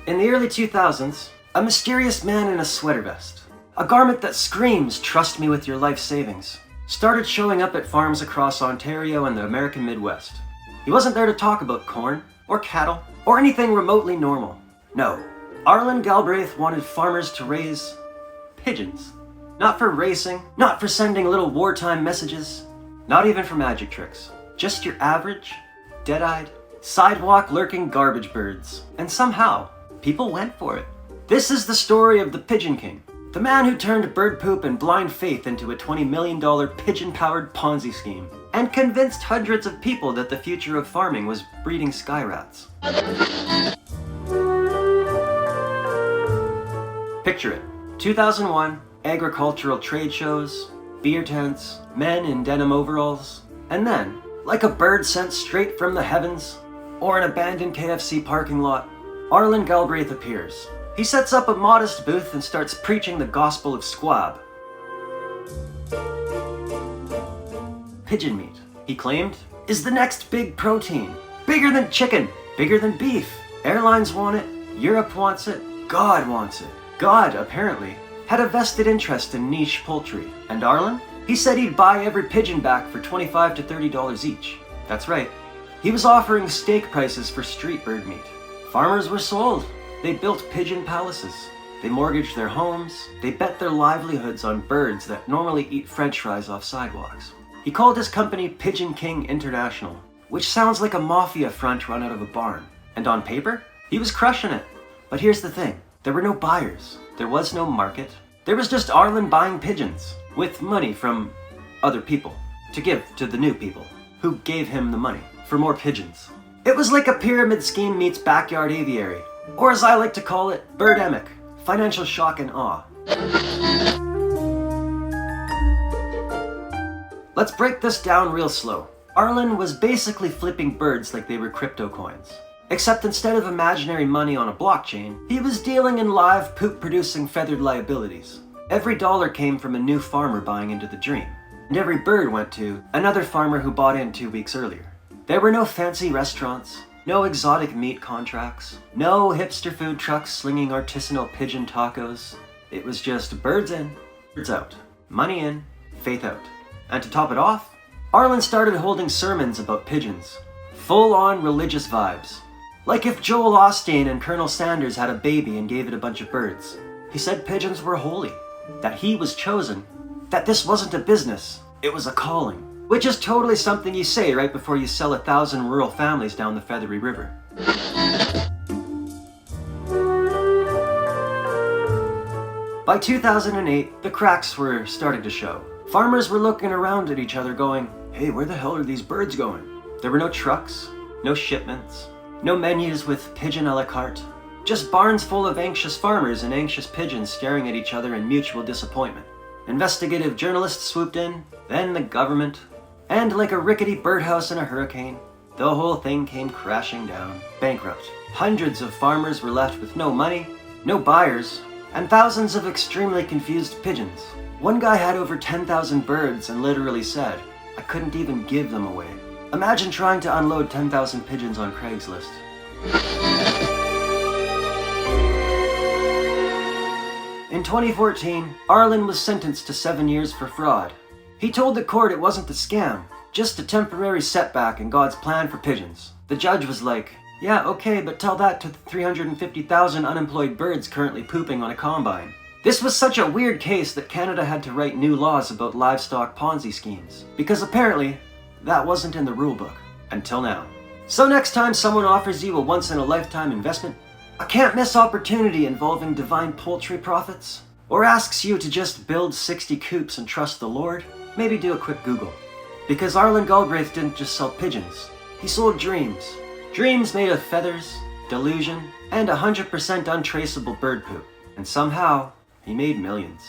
In the early 2000s, a mysterious man in a sweater vest, a garment that screams, "Trust me with your life savings," started showing up at farms across Ontario and the American Midwest. He wasn't there to talk about corn, or cattle, or anything remotely normal. No, Arlen Galbraith wanted farmers to raise pigeons. Not for racing, not for sending little wartime messages, not even for magic tricks. Just your average, dead-eyed, sidewalk-lurking garbage birds. And somehow, people went for it. This is the story of the Pigeon King, the man who turned bird poop and blind faith into a $20 million pigeon-powered Ponzi scheme, and convinced hundreds of people that the future of farming was breeding sky rats. Picture it. 2001, agricultural trade shows, beer tents, men in denim overalls, and then, like a bird sent straight from the heavens, or an abandoned KFC parking lot, Arlen Galbraith appears. He sets up a modest booth and starts preaching the gospel of squab. Pigeon meat, he claimed, is the next big protein. Bigger than chicken, bigger than beef. Airlines want it, Europe wants it, God wants it. God, apparently, had a vested interest in niche poultry. And Arlen? He said he'd buy every pigeon back for $25 to $30 each. That's right. He was offering steak prices for street bird meat. Farmers were sold. They built pigeon palaces. They mortgaged their homes. They bet their livelihoods on birds that normally eat french fries off sidewalks. He called his company Pigeon King International, which sounds like a mafia front run out of a barn. And on paper, he was crushing it. But here's the thing. There were no buyers. There was no market. There was just Arlen buying pigeons with money from other people to give to the new people who gave him the money for more pigeons. It was like a pyramid scheme meets backyard aviary, or as I like to call it, birdemic, financial shock and awe. Let's break this down real slow. Arlen was basically flipping birds like they were crypto coins. Except instead of imaginary money on a blockchain, he was dealing in live poop-producing feathered liabilities. Every dollar came from a new farmer buying into the dream, and every bird went to another farmer who bought in 2 weeks earlier. There were no fancy restaurants, no exotic meat contracts, no hipster food trucks slinging artisanal pigeon tacos. It was just birds in, birds out, money in, faith out. And to top it off, Arlen started holding sermons about pigeons. Full-on religious vibes. Like if Joel Osteen and Colonel Sanders had a baby and gave it a bunch of birds. He said pigeons were holy, that he was chosen, that this wasn't a business, it was a calling. Which is totally something you say right before you sell 1,000 rural families down the Feathery River. By 2008, the cracks were starting to show. Farmers were looking around at each other going, "Hey, where the hell are these birds going?" There were no trucks, no shipments, no menus with pigeon a la carte. Just barns full of anxious farmers and anxious pigeons staring at each other in mutual disappointment. Investigative journalists swooped in, then the government, and like a rickety birdhouse in a hurricane, the whole thing came crashing down, bankrupt. Hundreds of farmers were left with no money, no buyers, and thousands of extremely confused pigeons. One guy had over 10,000 birds and literally said, "I couldn't even give them away." Imagine trying to unload 10,000 pigeons on Craigslist. In 2014, Arlen was sentenced to 7 years for fraud. He told the court it wasn't a scam, just a temporary setback in God's plan for pigeons. The judge was like, "Yeah, okay, but tell that to the 350,000 unemployed birds currently pooping on a combine." This was such a weird case that Canada had to write new laws about livestock Ponzi schemes, because apparently, that wasn't in the rulebook. Until now. So next time someone offers you a once-in-a-lifetime investment, a can't-miss opportunity involving divine poultry profits, or asks you to just build 60 coops and trust the Lord, maybe do a quick Google. Because Arlen Galbraith didn't just sell pigeons, he sold dreams. Dreams made of feathers, delusion, and 100% untraceable bird poop. And somehow, he made millions.